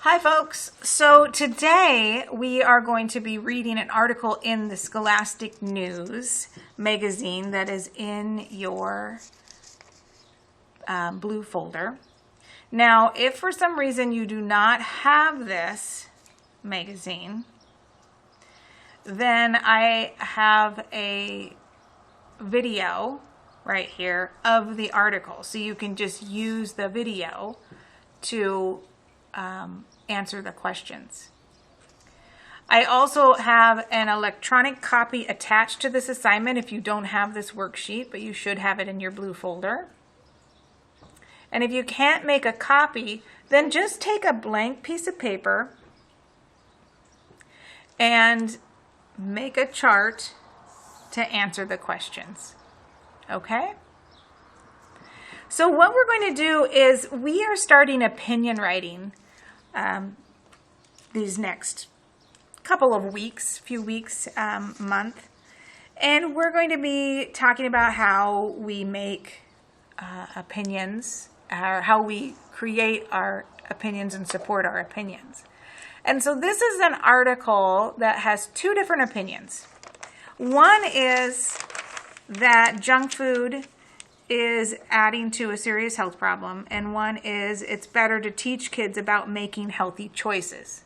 Hi folks, so today we are going to be reading an article in the Scholastic News magazine that is in your blue folder. Now, if for some reason you do not have this magazine, then I have a video right here of the article, so you can just use the video to answer the questions. I also have an electronic copy attached to this assignment if you don't have this worksheet, but you should have it in your blue folder. And if you can't make a copy, then just take a blank piece of paper and make a chart to answer the questions. Okay? So what we're going to do is we are starting opinion writing these next couple of weeks, month. And we're going to be talking about how we make opinions, or how we create our opinions and support our opinions. And so this is an article that has two different opinions. One is that junk food is adding to a serious health problem, and one is it's better to teach kids about making healthy choices.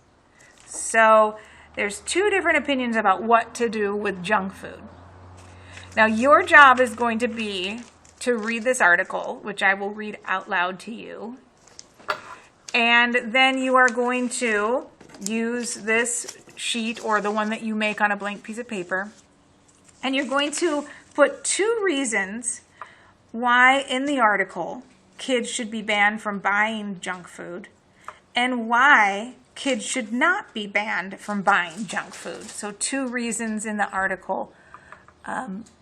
So there's two different opinions about what to do with junk food. Now your job is going to be to read this article, which I will read out loud to you, and then you are going to use this sheet or the one that you make on a blank piece of paper, and you're going to put two reasons why in the article kids should be banned from buying junk food and why kids should not be banned from buying junk food. So two reasons in the article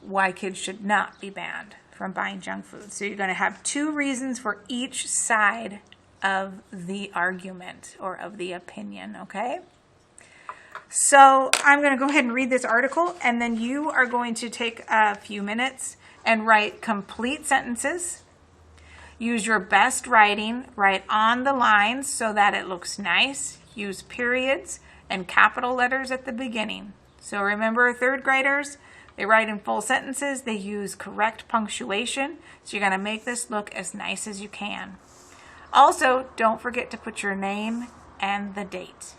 why kids should not be banned from buying junk food. So you're going to have two reasons for each side of the argument or of the opinion, okay? So I'm going to go ahead and read this article, and then you are going to take a few minutes and write complete sentences. Use your best writing, write on the lines so that it looks nice. Use periods and capital letters at the beginning. So remember, third graders, they write in full sentences. They use correct punctuation. So you're going to make this look as nice as you can. Also, don't forget to put your name and the date.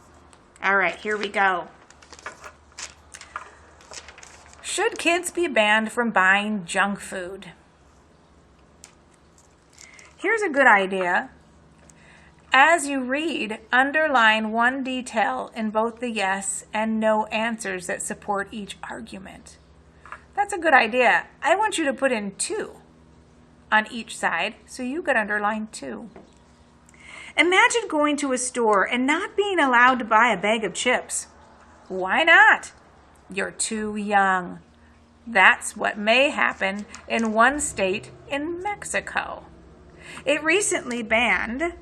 All right, here we go. Should kids be banned from buying junk food? Here's a good idea. As you read, underline one detail in both the yes and no answers that support each argument. That's a good idea. I want you to put in 2 on each side, so you could underline 2. Imagine going to a store and not being allowed to buy a bag of chips. Why not? You're too young. That's what may happen in one state in Mexico. It recently banned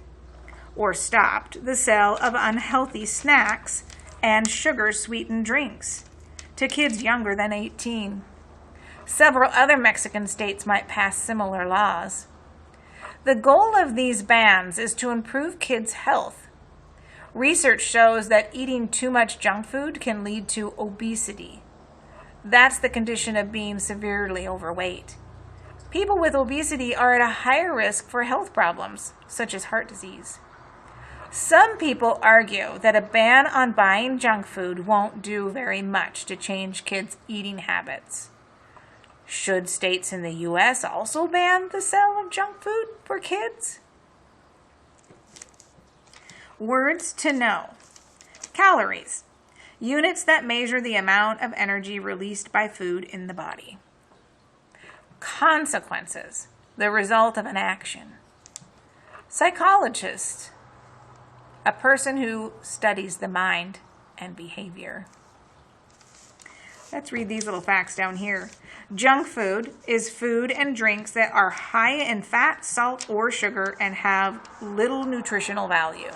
or stopped the sale of unhealthy snacks and sugar-sweetened drinks to kids younger than 18. Several other Mexican states might pass similar laws. The goal of these bans is to improve kids' health. Research shows that eating too much junk food can lead to obesity. That's the condition of being severely overweight. People with obesity are at a higher risk for health problems, such as heart disease. Some people argue that a ban on buying junk food won't do very much to change kids' eating habits. Should states in the U.S. also ban the sale of junk food for kids? Words to know. Calories. Units that measure the amount of energy released by food in the body. Consequences. The result of an action. Psychologist. A person who studies the mind and behavior. Let's read these little facts down here. Junk food is food and drinks that are high in fat, salt, or sugar and have little nutritional value.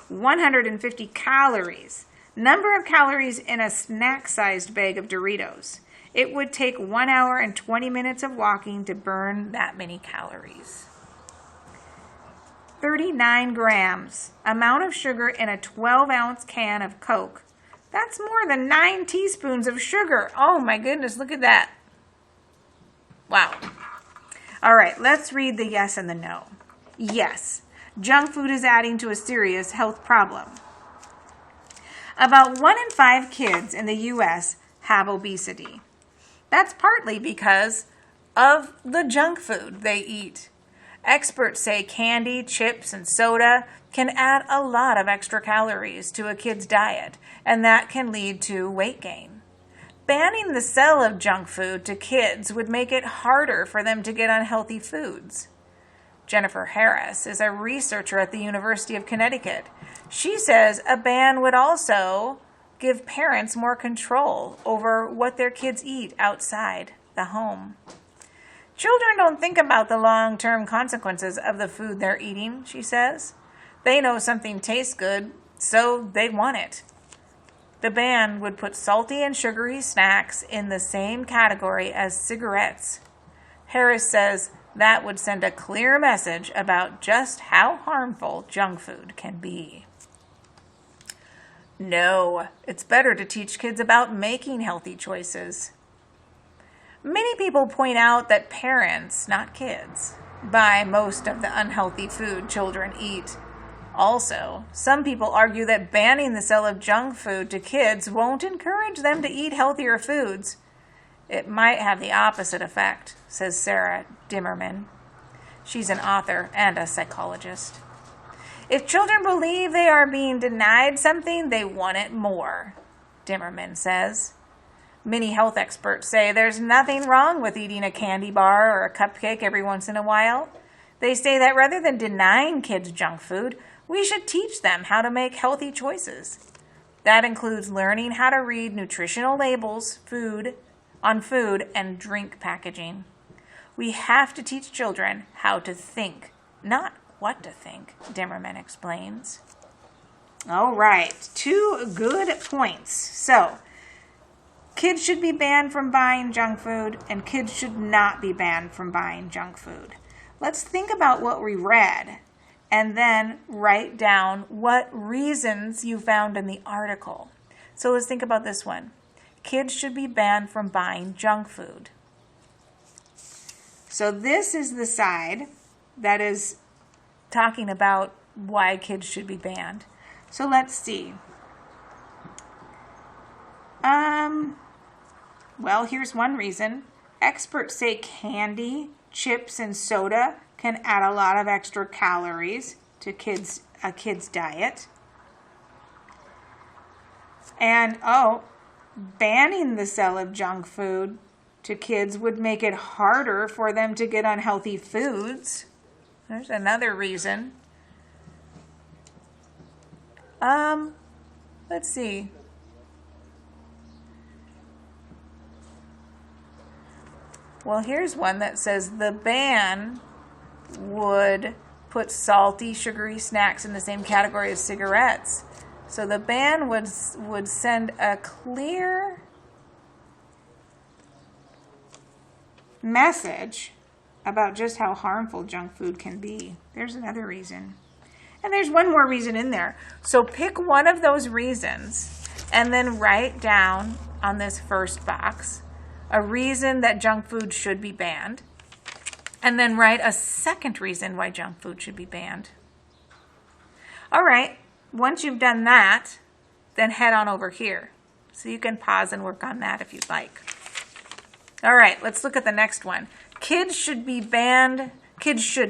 150 calories. Number of calories in a snack-sized bag of Doritos. It would take 1 hour and 20 minutes of walking to burn that many calories. 39 grams. Amount of sugar in a 12-ounce can of Coke. That's more than 9 teaspoons of sugar. Oh my goodness, look at that. Wow. All right, let's read the yes and the no. Yes, junk food is adding to a serious health problem. About 1 in 5 kids in the U.S. have obesity. That's partly because of the junk food they eat. Experts say candy, chips, and soda can add a lot of extra calories to a kid's diet, and that can lead to weight gain. Banning the sale of junk food to kids would make it harder for them to get unhealthy foods. Jennifer Harris is a researcher at the University of Connecticut. She says a ban would also give parents more control over what their kids eat outside the home. Children don't think about the long-term consequences of the food they're eating, she says. They know something tastes good, so they want it. The ban would put salty and sugary snacks in the same category as cigarettes. Harris says that would send a clear message about just how harmful junk food can be. No, it's better to teach kids about making healthy choices. Many people point out that parents, not kids, buy most of the unhealthy food children eat. Also, some people argue that banning the sale of junk food to kids won't encourage them to eat healthier foods. It might have the opposite effect, says Sarah Dimmerman. She's an author and a psychologist. If children believe they are being denied something, they want it more, Dimmerman says. Many health experts say there's nothing wrong with eating a candy bar or a cupcake every once in a while. They say that rather than denying kids junk food, we should teach them how to make healthy choices. That includes learning how to read nutritional labels on food and drink packaging. We have to teach children how to think, not what to think, Dimmerman explains. All right, 2 good points. So, kids should be banned from buying junk food, and kids should not be banned from buying junk food. Let's think about what we read, and then write down what reasons you found in the article. So let's think about this one. Kids should be banned from buying junk food. So this is the side that is talking about why kids should be banned. So let's see. Well, here's one reason. Experts say candy, chips, and soda can add a lot of extra calories to a kid's diet. And, banning the sale of junk food to kids would make it harder for them to get unhealthy foods. There's another reason. Let's see. Well, here's one that says the ban would put salty, sugary snacks in the same category as cigarettes. So the ban would send a clear message about just how harmful junk food can be. There's another reason. And there's one more reason in there. So pick one of those reasons and then write down on this first box a reason that junk food should be banned. And then write a second reason why junk food should be banned. All right, once you've done that, then head on over here. So you can pause and work on that if you'd like. All right, let's look at the next one. Kids should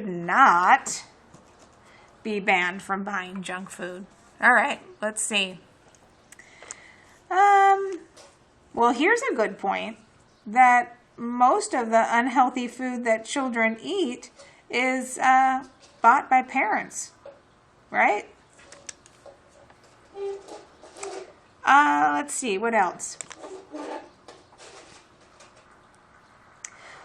not be banned from buying junk food. All right, let's see. Well, here's a good point, that most of the unhealthy food that children eat is bought by parents, right? Let's see, what else?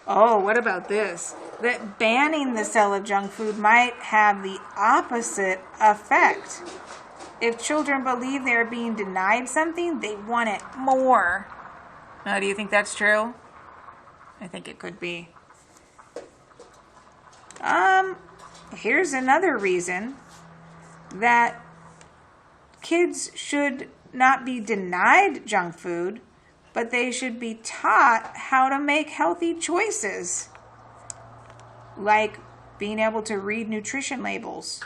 Oh, what about this? That banning the sale of junk food might have the opposite effect. If children believe they're being denied something, they want it more. Now, do you think that's true? I think it could be. here's another reason that kids should not be denied junk food, but they should be taught how to make healthy choices, like being able to read nutrition labels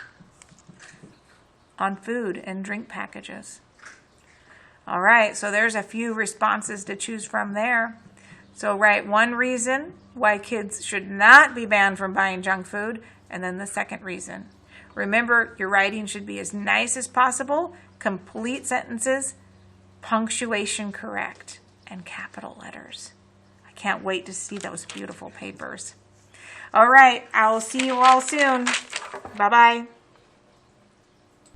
on food and drink packages. All right, so there's a few responses to choose from there. So write one reason why kids should not be banned from buying junk food, and then the second reason. Remember, your writing should be as nice as possible, complete sentences, punctuation correct, and capital letters. I can't wait to see those beautiful papers. All right, I will see you all soon. Bye-bye.